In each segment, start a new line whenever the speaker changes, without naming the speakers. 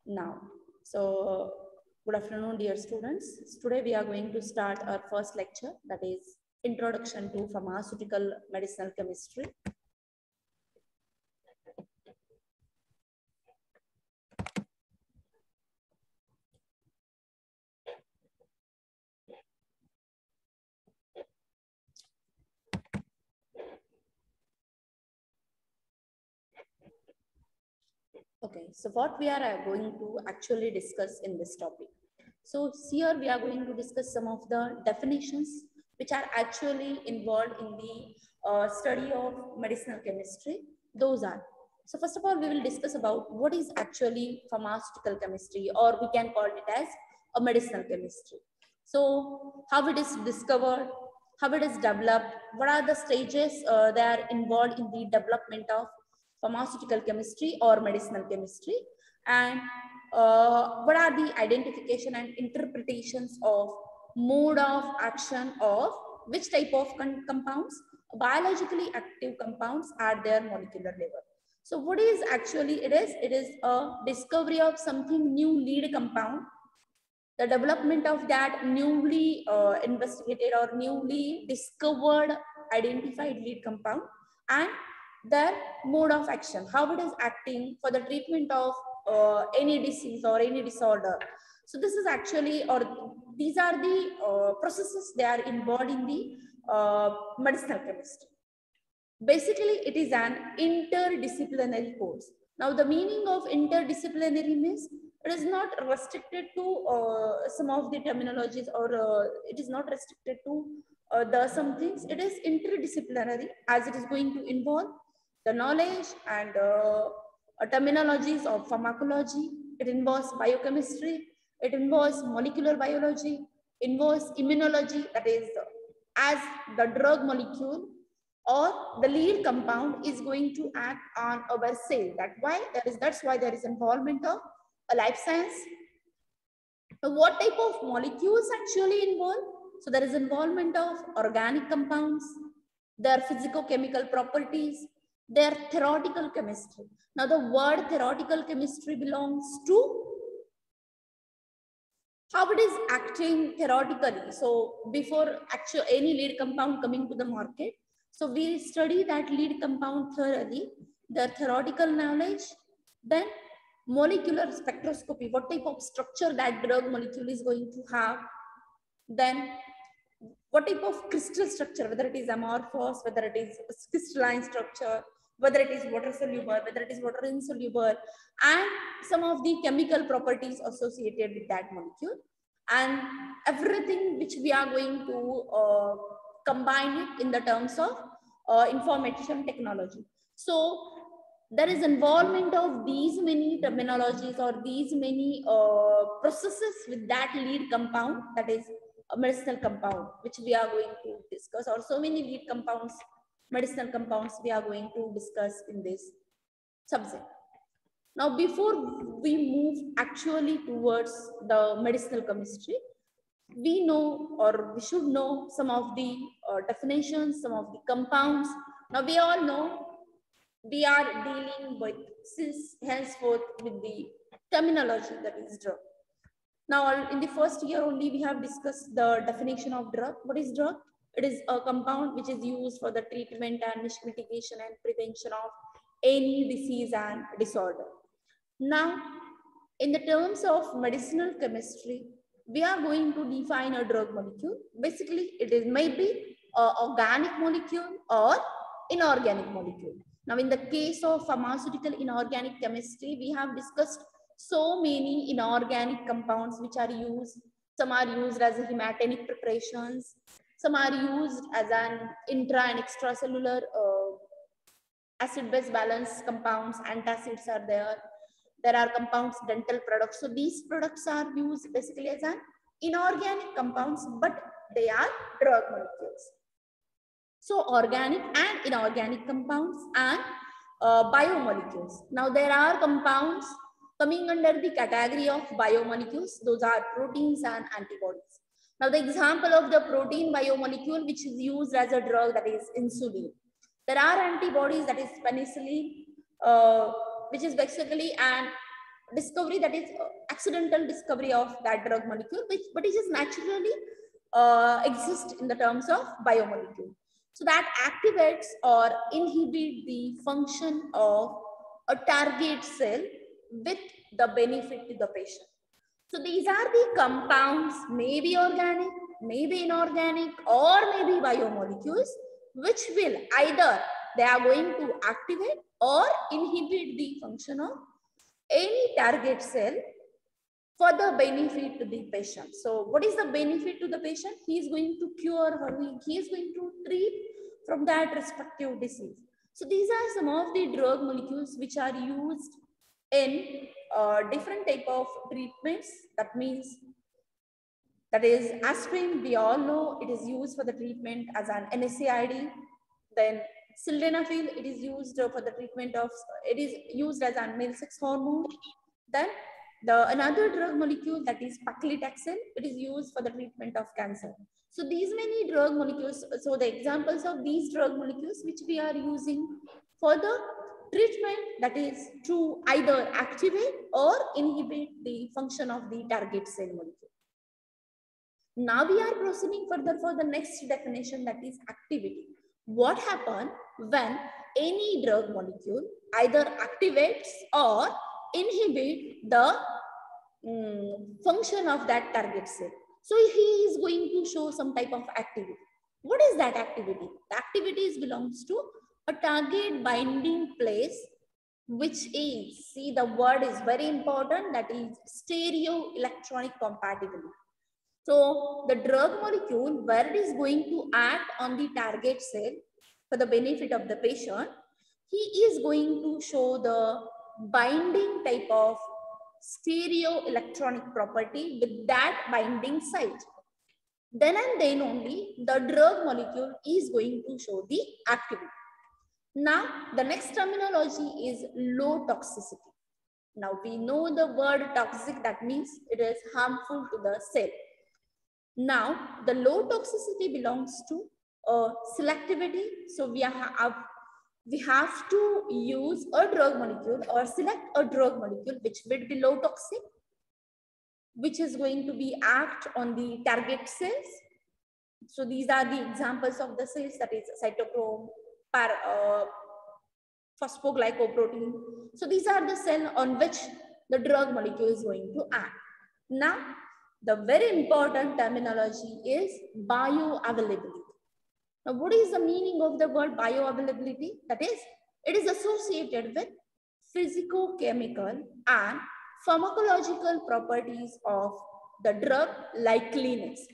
now. So, good afternoon, dear students. Today we are going to start our first lecture, that is Introduction to Pharmaceutical Medicinal Chemistry. Okay, so what we are going to actually discuss in this topic. So here we are going to discuss some of the definitions which are actually involved in the study of medicinal chemistry. Those are. So first of all, we will discuss about what is actually pharmaceutical chemistry, or we can call it as a medicinal chemistry. So how it is discovered, how it is developed, what are the stages that are involved in the development of pharmaceutical chemistry or medicinal chemistry, and what are the identification and interpretations of mode of action of which type of compounds, biologically active compounds at their molecular level. So what is actually it is a discovery of something new lead compound, the development of that newly investigated or newly discovered identified lead compound, and their mode of action, how it is acting for the treatment of any disease or any disorder. So this is actually, or these are the processes they are involved in the medicinal chemistry. Basically, it is an interdisciplinary course. Now, the meaning of interdisciplinary means it is not restricted to some of the terminologies, or it is not restricted to the some things. It is interdisciplinary, as it is going to involve the knowledge and terminologies of pharmacology. It involves biochemistry. It involves molecular biology. Involves immunology, that is as the drug molecule or the lead compound is going to act on our cell. That's why there is involvement of a life science. Now, what type of molecules actually involved? So there is involvement of organic compounds, their physico-chemical properties, their theoretical chemistry. Now the word theoretical chemistry belongs to how it is acting theoretically. So before actual any lead compound coming to the market, so we study that lead compound thoroughly, their theoretical knowledge, then molecular spectroscopy, what type of structure that drug molecule is going to have, then what type of crystal structure, whether it is amorphous, whether it is crystalline structure, whether it is water soluble, whether it is water insoluble, and some of the chemical properties associated with that molecule, and everything which we are going to combine it in the terms of information technology. So there is involvement of these many terminologies or these many processes with that lead compound, that is a medicinal compound, which we are going to discuss, or so many lead compounds, medicinal compounds we are going to discuss in this subject. Now, before we move actually towards the medicinal chemistry, we know, or we should know, some of the definitions, some of the compounds. Now, we all know we are dealing with, since henceforth, with the terminology, that is drug. Now, in the first year only, we have discussed the definition of drug. What is drug? It is a compound which is used for the treatment and mitigation and prevention of any disease and disorder. Now, in the terms of medicinal chemistry, we are going to define a drug molecule. Basically, it is maybe an organic molecule or inorganic molecule. Now, in the case of pharmaceutical inorganic chemistry, we have discussed so many inorganic compounds which are used. Some are used as hematinic preparations. Some are used as an intra and extracellular acid-base balance compounds. Antacids are there. There are compounds, dental products. So these products are used basically as an inorganic compounds, but they are drug molecules. So organic and inorganic compounds and biomolecules. Now there are compounds coming under the category of biomolecules. Those are proteins and antibodies. Now the example of the protein biomolecule which is used as a drug, that is insulin. There are antibodies, that is penicillin, which is basically an discovery, that is accidental discovery of that drug molecule, which but it is naturally exist in the terms of biomolecule. So that activates or inhibit the function of a target cell with the benefit to the patient. So these are the compounds, maybe organic, maybe inorganic, or maybe biomolecules, which will either they are going to activate or inhibit the function of any target cell for the benefit to the patient. So what is the benefit to the patient? He is going to cure or he is going to treat from that respective disease. So these are some of the drug molecules which are used in different type of treatments. That means, that is aspirin, we all know it is used for the treatment as an NSAID. Then sildenafil, it is used for the treatment of, it is used as an male sex hormone. Then another drug molecule, that is paclitaxel, it is used for the treatment of cancer. So these many drug molecules, so the examples of these drug molecules which we are using for the treatment, that is to either activate or inhibit the function of the target cell molecule. Now we are proceeding further for the next definition, that is activity. What happens when any drug molecule either activates or inhibit the function of that target cell? So he is going to show some type of activity. What is that activity? The activity belongs to a target binding place, which is, see, the word is very important, that is stereoelectronic compatibility. So the drug molecule, where it is going to act on the target cell for the benefit of the patient, he is going to show the binding type of stereoelectronic property with that binding site. Then and then only the drug molecule is going to show the activity. Now the next terminology is low toxicity. Now we know the word toxic, that means it is harmful to the cell. Now the low toxicity belongs to selectivity. So we have to use a drug molecule or select a drug molecule which will be low toxic, which is going to be act on the target cells. So these are the examples of the cells, that is cytochrome, phosphoglycoprotein. So these are the cell on which the drug molecule is going to act. Now the very important terminology is bioavailability. Now what is the meaning of the word bioavailability? That is, it is associated with physicochemical and pharmacological properties of the drug likeliness.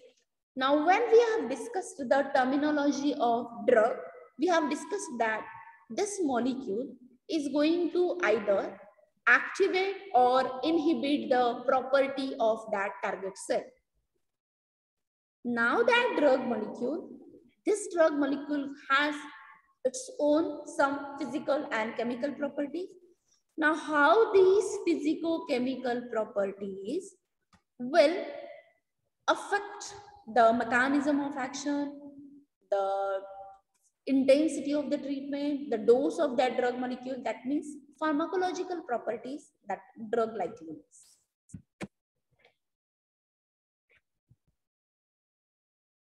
Now when we have discussed the terminology of drug, we have discussed that this molecule is going to either activate or inhibit the property of that target cell. Now that drug molecule, this drug molecule has its own some physical and chemical properties. Now how these physico-chemical properties will affect the mechanism of action, the intensity of the treatment, the dose of that drug molecule, that means pharmacological properties, that drug likeliness.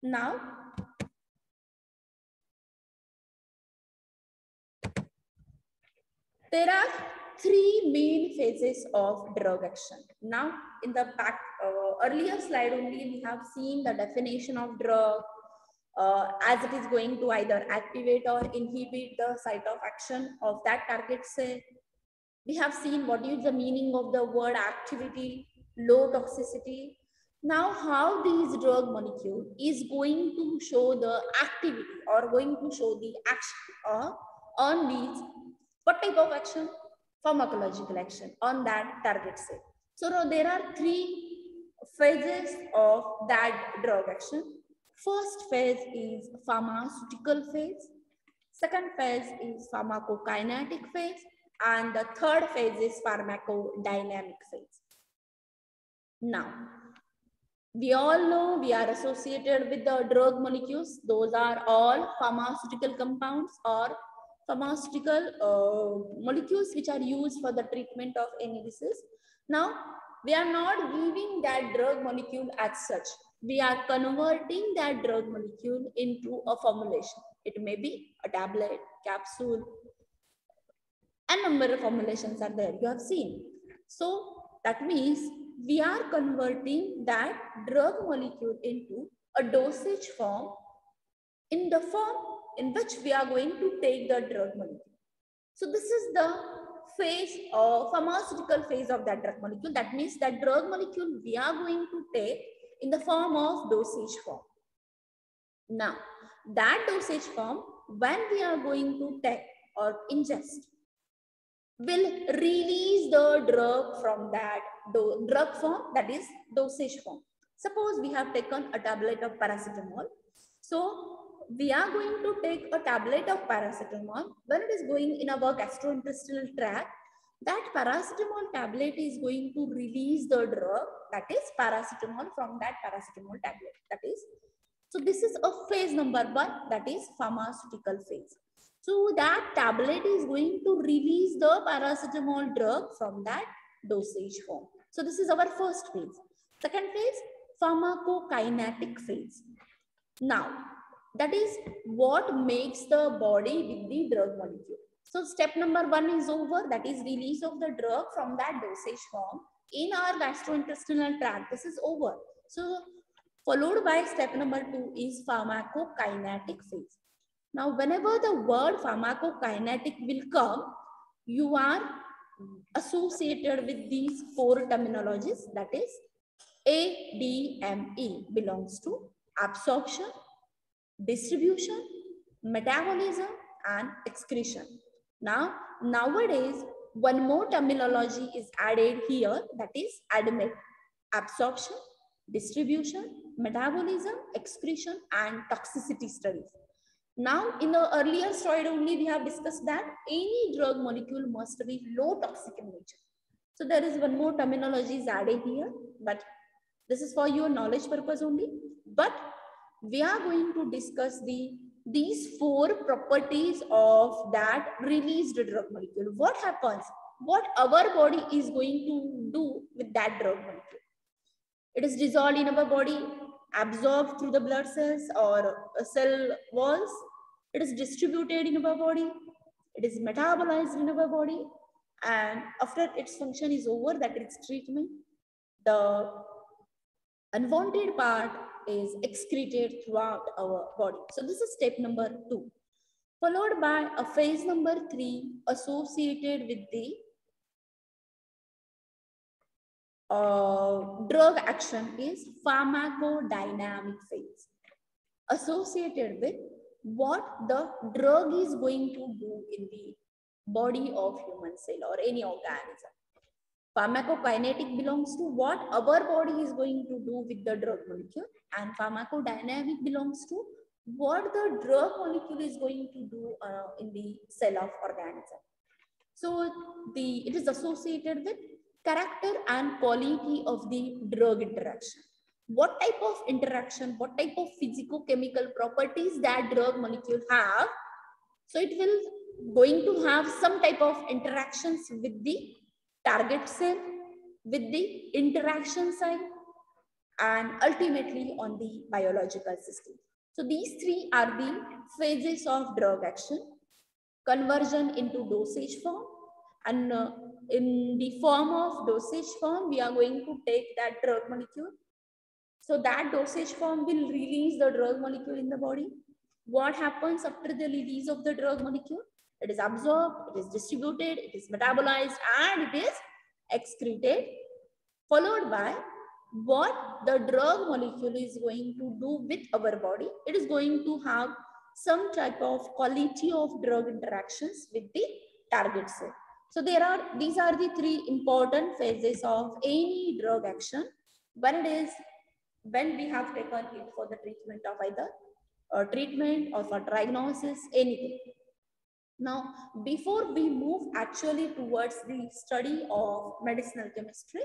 Now, there are three main phases of drug action. Now, in the earlier slide only, we have seen the definition of drug, as it is going to either activate or inhibit the site of action of that target cell. We have seen what is the meaning of the word activity, low toxicity. Now how these drug molecule is going to show the activity or going to show the action on these, what type of action? Pharmacological action on that target cell. So now there are three phases of that drug action. First phase is pharmaceutical phase. Second phase is pharmacokinetic phase. And the third phase is pharmacodynamic phase. Now, we all know we are associated with the drug molecules. Those are all pharmaceutical compounds or pharmaceutical molecules which are used for the treatment of any disease. Now, we are not giving that drug molecule as such. We are converting that drug molecule into a formulation. It may be a tablet, capsule, and number of formulations are there. You have seen. So that means we are converting that drug molecule into a dosage form in the form in which we are going to take the drug molecule. So this is the phase or pharmaceutical phase of that drug molecule. That means that drug molecule we are going to take in the form of dosage form. Now, that dosage form, when we are going to take or ingest, will release the drug from that drug form, that is dosage form. Suppose we have taken a tablet of paracetamol. So we are going to take a tablet of paracetamol. When it is going in our gastrointestinal tract, that paracetamol tablet is going to release the drug, that is paracetamol, from that paracetamol tablet. That is, so this is a phase number 1, that is pharmaceutical phase. So that tablet is going to release the paracetamol drug from that dosage form. So this is our first phase. Second phase, pharmacokinetic phase. Now, that is what makes the body with the drug molecule. So step number 1 is over, that is release of the drug from that dosage form in our gastrointestinal tract. This is over. So followed by step number 2 is pharmacokinetic phase. Now, whenever the word pharmacokinetic will come, you are associated with these 4 terminologies, that is ADME belongs to absorption, distribution, metabolism, and excretion. Now, nowadays, one more terminology is added here, that is ADMET: absorption, distribution, metabolism, excretion, and toxicity studies. Now, in the earlier slide only, we have discussed that any drug molecule must be low toxic in nature. So there is one more terminology is added here, but this is for your knowledge purpose only. But we are going to discuss these 4 properties of that released drug molecule. What happens? What our body is going to do with that drug molecule? It is dissolved in our body, absorbed through the blood cells or cell walls. It is distributed in our body. It is metabolized in our body. And after its function is over, that its treatment, the unwanted part is excreted throughout our body. So this is step number 2. Followed by a phase number 3 associated with the drug action is pharmacodynamic phase, associated with what the drug is going to do in the body of human cell or any organism. Pharmacokinetic belongs to what our body is going to do with the drug molecule, and pharmacodynamic belongs to what the drug molecule is going to do in the cell of organism. So it is associated with character and quality of the drug interaction. What type of interaction, what type of physicochemical properties that drug molecule have. So it will going to have some type of interactions with the target cell, with the interaction site, and ultimately on the biological system. So these 3 are the phases of drug action: conversion into dosage form, and in the form of dosage form, we are going to take that drug molecule. So that dosage form will release the drug molecule in the body. What happens after the release of the drug molecule? It is absorbed, it is distributed, it is metabolized, and it is excreted, followed by what the drug molecule is going to do with our body. It is going to have some type of quality of drug interactions with the target cell. So these are the 3 important phases of any drug action when we have taken it for the treatment of either treatment or for diagnosis, anything. Now, before we move actually towards the study of medicinal chemistry,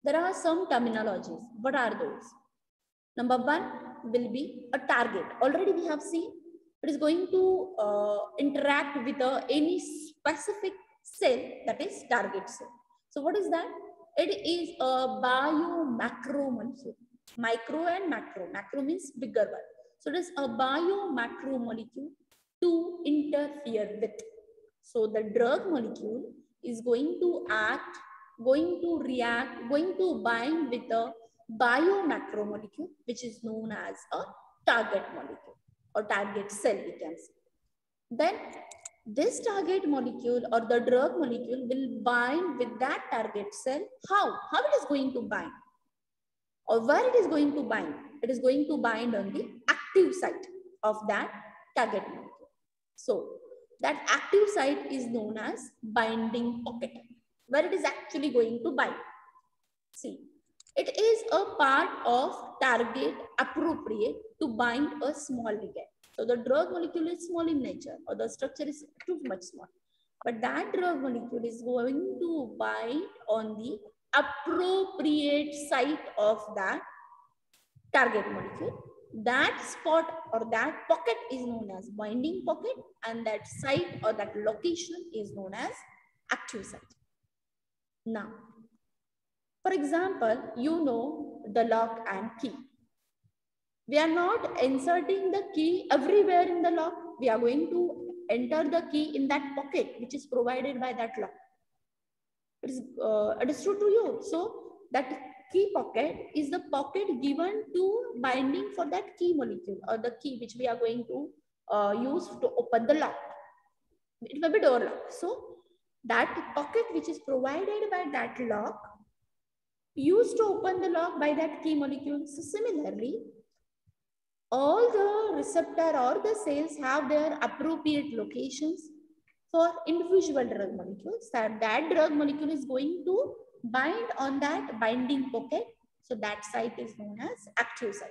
there are some terminologies. What are those? Number 1 will be a target. Already we have seen It is going to interact with any specific cell, that is target cell. So what is that? It is a bio-macromolecule. Micro and macro. Macro means bigger one. So it is a bio-macromolecule to interfere with. So the drug molecule is going to act, going to react, going to bind with a bio-macromolecule, which is known as a target molecule or target cell, we can say. Then this target molecule or the drug molecule will bind with that target cell. How? How it is going to bind? Or where it is going to bind? It is going to bind on the active site of that target molecule. So that active site is known as binding pocket, where it is actually going to bind. See, it is a part of target appropriate to bind a small ligand. So the drug molecule is small in nature, or the structure is too much small. But that drug molecule is going to bind on the appropriate site of that target molecule. That spot or that pocket is known as binding pocket, and that site or that location is known as active site. Now, for example, you know the lock and key. We are not inserting the key everywhere in the lock. We are going to enter the key in that pocket which is provided by that lock. It is true to you. So that key pocket is the pocket given to binding for that key molecule or the key which we are going to use to open the lock. It may be door lock. So that pocket which is provided by that lock used to open the lock by that key molecule. So similarly, all the receptor or the cells have their appropriate locations for individual drug molecules. That drug molecule is going to bind on that binding pocket. So that site is known as active site.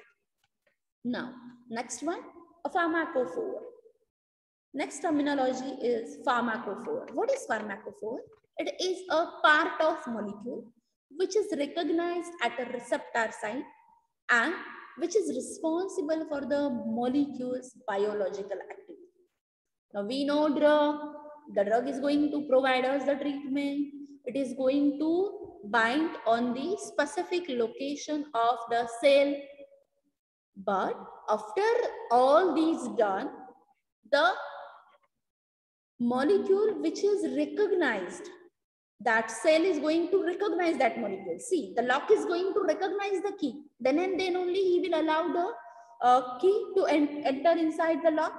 Now, next one, a pharmacophore. Next terminology is pharmacophore. What is pharmacophore? It is a part of molecule which is recognized at a receptor site and which is responsible for the molecule's biological activity. Now we know the drug is going to provide us the treatment. It is going to bind on the specific location of the cell. But after all these done, the molecule which is recognized, that cell is going to recognize that molecule. See, the lock is going to recognize the key. Then and then only he will allow the key to enter inside the lock.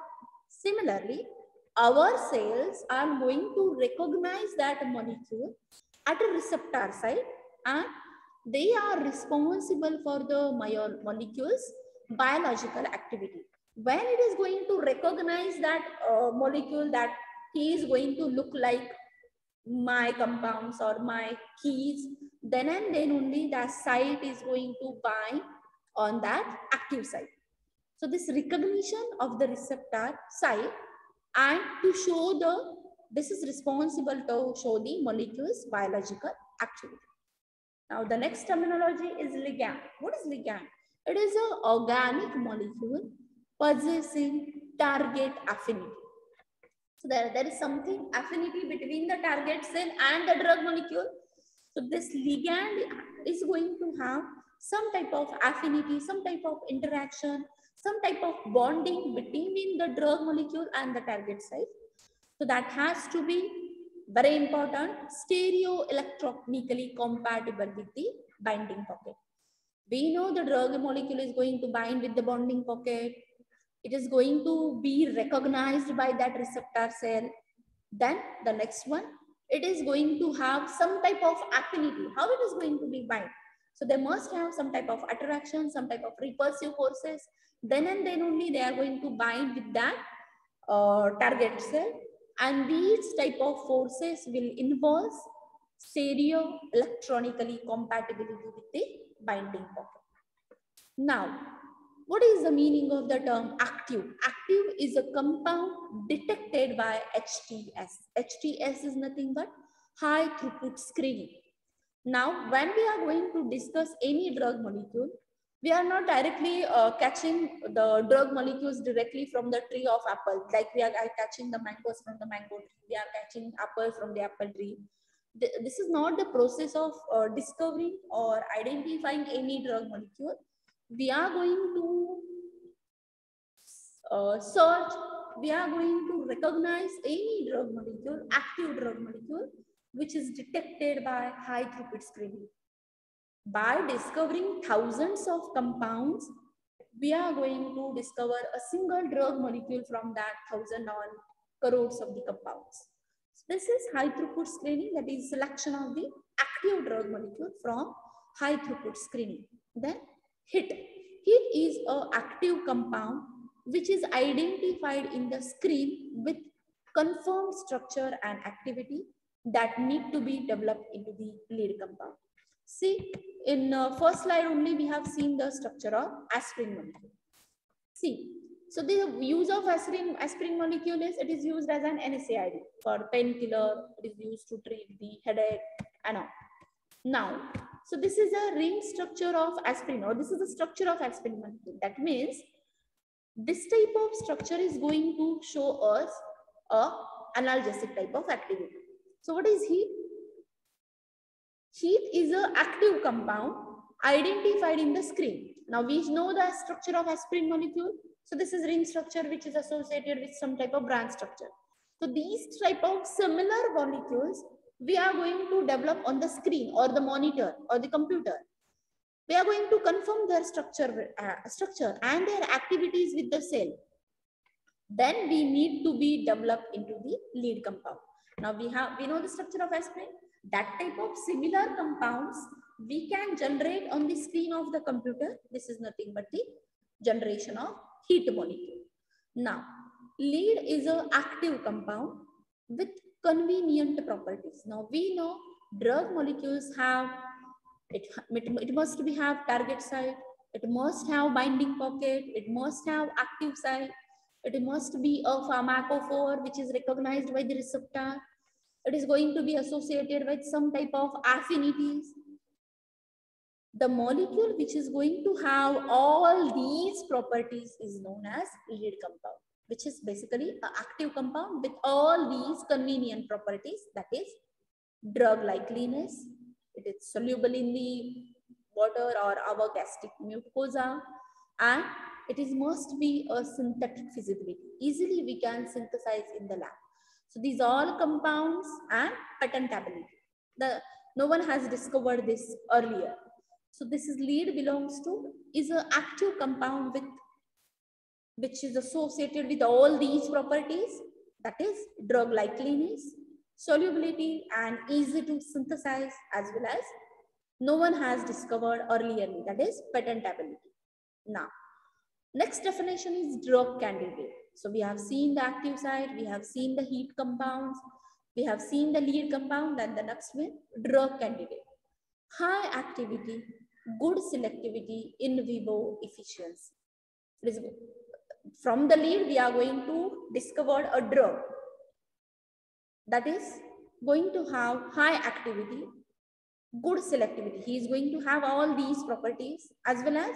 Similarly, our cells are going to recognize that molecule at a receptor site, and they are responsible for the molecule's biological activity. When it is going to recognize that molecule, that key is going to look like my compounds or my keys, then and then only the site is going to bind on that active site. So this recognition of the receptor site and to show this is responsible to show the molecule's biological activity. Now the next terminology is ligand. What is ligand? It is an organic molecule possessing target affinity. So there is something affinity between the target cell and the drug molecule. So this ligand is going to have some type of affinity, some type of interaction, some type of bonding between the drug molecule and the target site. So that has to be very important, stereoelectronically compatible with the binding pocket. We know the drug molecule is going to bind with the bonding pocket. It is going to be recognized by that receptor cell. Then the next one, it is going to have some type of affinity. How it is going to be bind? So they must have some type of attraction, some type of repulsive forces. Then and then only they are going to bind with that target cell. And these type of forces will involve stereoelectronically compatibility with the binding pocket. Now, what is the meaning of the term active? Active is a compound detected by HTS. HTS is nothing but high throughput screening. Now, when we are going to discuss any drug molecule, We are not directly catching the drug molecules directly from the tree of apple, like we are catching the mangoes from the mango tree, we are catching apple from the apple tree. This is not the process of discovering or identifying any drug molecule. We are going to search, we are going to recognize any drug molecule, active drug molecule, which is detected by high throughput screening. By discovering thousands of compounds, we are going to discover a single drug molecule from that thousand or crores of the compounds. So this is high throughput screening, that is selection of the active drug molecule from high throughput screening. Then HIT. HIT is an active compound which is identified in the screen with confirmed structure and activity that need to be developed into the lead compound. See, in first slide only we have seen the structure of aspirin molecule. See, so the use of aspirin molecule is, it is used as an NSAID for painkiller. It is used to treat the headache and all. Now, so this is a ring structure of aspirin, or this is the structure of aspirin molecule. That means this type of structure is going to show us a analgesic type of activity. So what is HEAT? HEAT is an active compound identified in the screen. Now we know the structure of aspirin molecule. So this is ring structure which is associated with some type of branch structure. So these type of similar molecules we are going to develop on the screen or the monitor or the computer. We are going to confirm their structure and their activities with the cell. Then we need to be developed into the lead compound. Now we know the structure of aspirin. That type of similar compounds we can generate on the screen of the computer. This is nothing but the generation of HEAT molecule. Now, lead is an active compound with convenient properties. Now we know drug molecules have, it must have target site, it must have binding pocket, it must have active site, it must be a pharmacophore which is recognized by the receptor. It is going to be associated with some type of affinities. The molecule which is going to have all these properties is known as lead compound, which is basically an active compound with all these convenient properties, that is drug likeliness, it is soluble in the water or our gastric mucosa, and it is must be a synthetic feasibility. Easily we can synthesize in the lab. So these all compounds and patentability. No one has discovered this earlier. So this is lead belongs to, is an active compound with, which is associated with all these properties, that is drug likeliness, solubility, and easy to synthesize, as well as no one has discovered earlier, that is patentability. Now, next definition is drug candidate. So we have seen the active site, we have seen the HEAT compounds, we have seen the lead compound, and the next one, drug candidate. High activity, good selectivity, in vivo efficiency. From the lead, we are going to discover a drug that is going to have high activity, good selectivity. He is going to have all these properties, as well as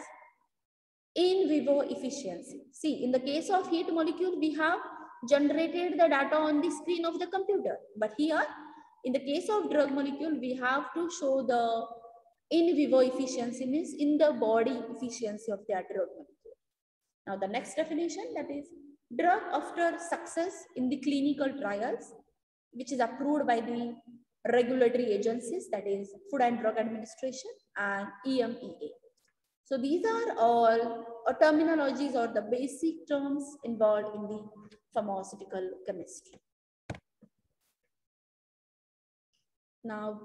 in vivo efficiency. See, in the case of HEAT molecule, we have generated the data on the screen of the computer. But here, in the case of drug molecule, we have to show the in vivo efficiency, means in the body efficiency of that drug molecule. Now, the next definition, that is drug after success in the clinical trials, which is approved by the regulatory agencies, that is Food and Drug Administration and EMEA. So these are all terminologies or the basic terms involved in the pharmaceutical chemistry. Now,